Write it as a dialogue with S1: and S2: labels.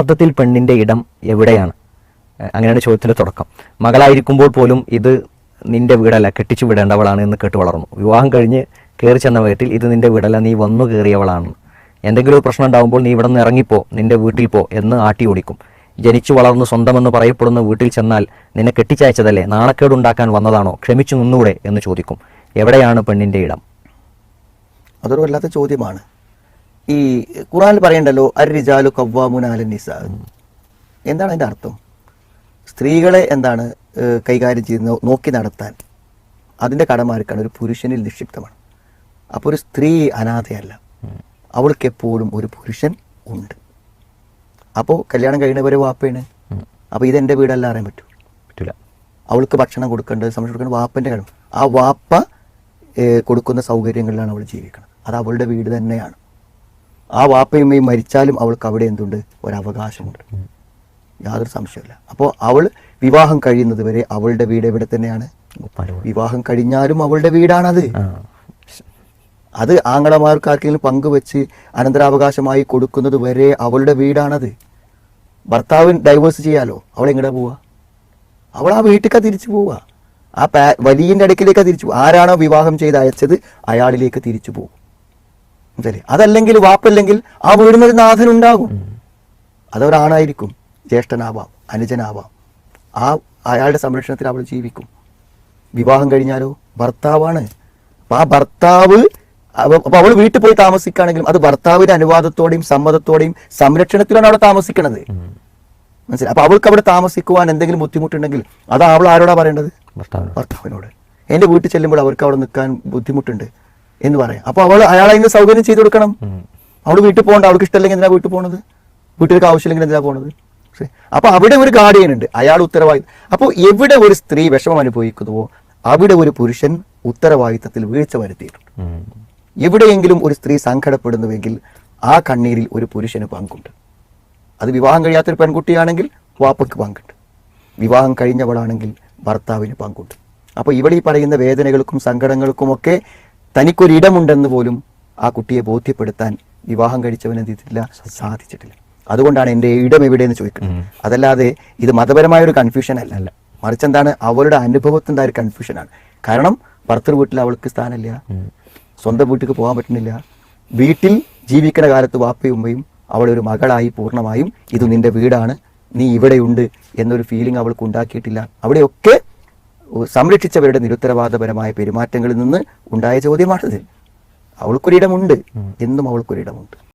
S1: യഥാർത്ഥത്തിൽ പെണ്ണിന്റെ ഇടം എവിടെയാണ്? അങ്ങനെയാണ് ചോദ്യത്തിന്റെ തുടക്കം. മകളായിരിക്കുമ്പോൾ പോലും ഇത് നിന്റെ വീടല്ല, കെട്ടിച്ചു വിടേണ്ടവളാണ് എന്ന് കേട്ട് വളർന്നു. വിവാഹം കഴിഞ്ഞ് കയറി ചെന്ന വീട്ടിൽ ഇത് നിന്റെ വീടല്ല, നീ വന്നു കയറിയവളാണ്. എന്തെങ്കിലും ഒരു പ്രശ്നം ഉണ്ടാകുമ്പോൾ നീ ഇവിടെ നിന്ന് ഇറങ്ങിപ്പോ, നിന്റെ വീട്ടിൽ പോ എന്ന് ആട്ടി ഓടിക്കും. ജനിച്ചു വളർന്നു സ്വന്തമെന്ന് പറയപ്പെടുന്ന വീട്ടിൽ ചെന്നാൽ നിന്നെ കെട്ടിച്ചയച്ചതല്ലേ, നാണക്കേടുണ്ടാക്കാൻ വന്നതാണോ, ക്ഷമിച്ചു നിന്നൂടെ എന്ന് ചോദിക്കും. എവിടെയാണ് പെണ്ണിന്റെ ഇടം?
S2: അതൊരു വല്ലാത്ത ചോദ്യമാണ്. ഈ ഖുർആനിൽ പറയണ്ടല്ലോ, അർരിജാലു ഖവ്വാമുന അലൻ നിസാ. എന്താണ് അതിന്റെ അർത്ഥം? സ്ത്രീകളെ എന്താണ് കൈകാര്യം ചെയ്യുന്ന, നോക്കി നടത്താൻ അതിന്റെ കടമാർക്കാണ് ഒരു പുരുഷനിൽ നിക്ഷിപ്തമാണ്. അപ്പോൾ ഒരു സ്ത്രീ അനാഥയല്ല, അവൾക്ക് എപ്പോഴും ഒരു പുരുഷൻ ഉണ്ട്. അപ്പോൾ കല്യാണം കഴിയുന്നവരെ വാപ്പയാണ്. അപ്പോൾ ഇതെന്റെ വീടല്ല അറിയാൻ പറ്റില്ല. അവൾക്ക് ഭക്ഷണം കൊടുക്കേണ്ടത്, സംരക്ഷണം കൊടുക്കേണ്ടത് വാപ്പന്റെ കഴിവ്. ആ വാപ്പ കൊടുക്കുന്ന സൗകര്യങ്ങളിലാണ് അവൾ ജീവിക്കുന്നത്. അത് അവളുടെ വീട് തന്നെയാണ്. ആ വാപ്പയും ഉമ്മയും മരിച്ചാലും അവൾക്ക് അവിടെ എന്തുണ്ട്? ഒരവകാശമുണ്ട്, യാതൊരു സംശയമില്ല. അപ്പോൾ അവൾ വിവാഹം കഴിയുന്നത് വരെ അവളുടെ വീട് എവിടെ തന്നെയാണ്? വിവാഹം കഴിഞ്ഞാലും അവളുടെ വീടാണത്. അത് ആങ്ങളമാർക്ക് ആർക്കെങ്കിലും പങ്കുവെച്ച് അനന്തരാവകാശമായി കൊടുക്കുന്നത് വരെ അവളുടെ വീടാണത്. ഭർത്താവിന് ഡൈവേഴ്സ് ചെയ്യാലോ, അവൾ എങ്ങടെ പോവുക? അവൾ ആ വീട്ടിലേക്കാ തിരിച്ചു പോവുക. ആ വലിയന്റെ അടുക്കിലേക്കാ തിരിച്ചു പോകുക. ആരാണോ വിവാഹം ചെയ്ത് അയച്ചത് അയാളിലേക്ക് തിരിച്ചു പോകും. അതല്ലെങ്കിൽ വാപ്പല്ലെങ്കിൽ ആ വീടിനൊരു നാഥനുണ്ടാകും. അതൊരാണായിരിക്കും, ജ്യേഷ്ഠനാവാം, അനുജനാവാം. അയാളുടെ സംരക്ഷണത്തിൽ അവൾ ജീവിക്കും. വിവാഹം കഴിഞ്ഞാലോ ഭർത്താവാണ്. അപ്പൊ ആ ഭർത്താവ്, അപ്പൊ അവൾ വീട്ടിൽ പോയി താമസിക്കുകയാണെങ്കിലും അത് ഭർത്താവിന്റെ അനുവാദത്തോടെയും സമ്മതത്തോടെയും സംരക്ഷണത്തിലാണ് അവിടെ താമസിക്കുന്നത്. മനസ്സിലായി? അപ്പൊ അവൾക്ക് അവിടെ താമസിക്കുവാൻ എന്തെങ്കിലും ബുദ്ധിമുട്ടുണ്ടെങ്കിൽ അത് അവൾ ആരോടാ പറയേണ്ടത്? ഭർത്താവിനോട്. എന്റെ വീട്ടിൽ ചെല്ലുമ്പോൾ അവർക്ക് അവിടെ നിൽക്കാൻ ബുദ്ധിമുട്ടുണ്ട് എന്ന് പറയാം. അപ്പൊ അയാൾ അതിന് സൗകര്യം ചെയ്തു കൊടുക്കണം. അവൾ വീട്ടിൽ പോകണ്ട, അവൾക്ക് ഇഷ്ടമല്ലെങ്കിൽ എന്തിനാ വീട്ടിൽ പോകണത്? വീട്ടിലേക്ക് ആവശ്യമില്ലെങ്കിൽ എന്തിനാ പോകണത്? അപ്പൊ അവിടെ ഒരു ഗാർഡിയൻ ഉണ്ട്, അയാൾ ഉത്തരവാദിത്വം. അപ്പോൾ എവിടെ ഒരു സ്ത്രീ വിഷമം അനുഭവിക്കുന്നുവോ അവിടെ ഒരു പുരുഷൻ ഉത്തരവാദിത്തത്തിൽ വീഴ്ച വരുത്തിയിട്ടുണ്ട്. എവിടെയെങ്കിലും ഒരു സ്ത്രീ സങ്കടപ്പെടുന്നുവെങ്കിൽ ആ കണ്ണീരിൽ ഒരു പുരുഷന് പങ്കുണ്ട്. അത് വിവാഹം കഴിയാത്തൊരു പെൺകുട്ടിയാണെങ്കിൽ വാപ്പയ്ക്ക് പങ്കുണ്ട്, വിവാഹം കഴിഞ്ഞവളാണെങ്കിൽ ഭർത്താവിന് പങ്കുണ്ട്. അപ്പോൾ ഇവിടെ ഈ പറയുന്ന വേദനകൾക്കും സങ്കടങ്ങൾക്കുമൊക്കെ തനിക്കൊരിടമുണ്ടെന്ന് പോലും ആ കുട്ടിയെ ബോധ്യപ്പെടുത്താൻ വിവാഹം കഴിച്ചവൻ എന്ത് ചെയ്തിട്ടില്ല? സാധിച്ചിട്ടില്ല. അതുകൊണ്ടാണ് എൻ്റെ ഇടം എവിടെയെന്ന് ചോദിക്കുന്നത്. അതല്ലാതെ ഇത് മതപരമായ ഒരു കൺഫ്യൂഷൻ അല്ല, മറിച്ച് എന്താണ് അവളുടെ അനുഭവത്തിൻ്റെ ഒരു കൺഫ്യൂഷനാണ്. കാരണം ഭർത്തൃ വീട്ടിൽ അവൾക്ക് സ്ഥാനമില്ല, സ്വന്തം വീട്ടിലേക്ക് പോകാൻ പറ്റുന്നില്ല. വീട്ടിൽ ജീവിക്കുന്ന കാലത്ത് വാപ്പയും ഉമ്മയും അവളെ ഒരു മകളായി പൂർണ്ണമായും ഇത് നിന്റെ വീടാണ്, നീ ഇവിടെയുണ്ട് എന്നൊരു ഫീലിംഗ് അവൾക്ക് ഉണ്ടാക്കിയിട്ടില്ല. അവിടെയൊക്കെ സംരക്ഷിച്ചവരുടെ നിരുത്തരവാദപരമായ പെരുമാറ്റങ്ങളിൽ നിന്ന് ഉണ്ടായ ചോദ്യമാണിത്. അവൾക്കൊരിടമുണ്ട്, എന്നും അവൾക്കൊരിടമുണ്ട്.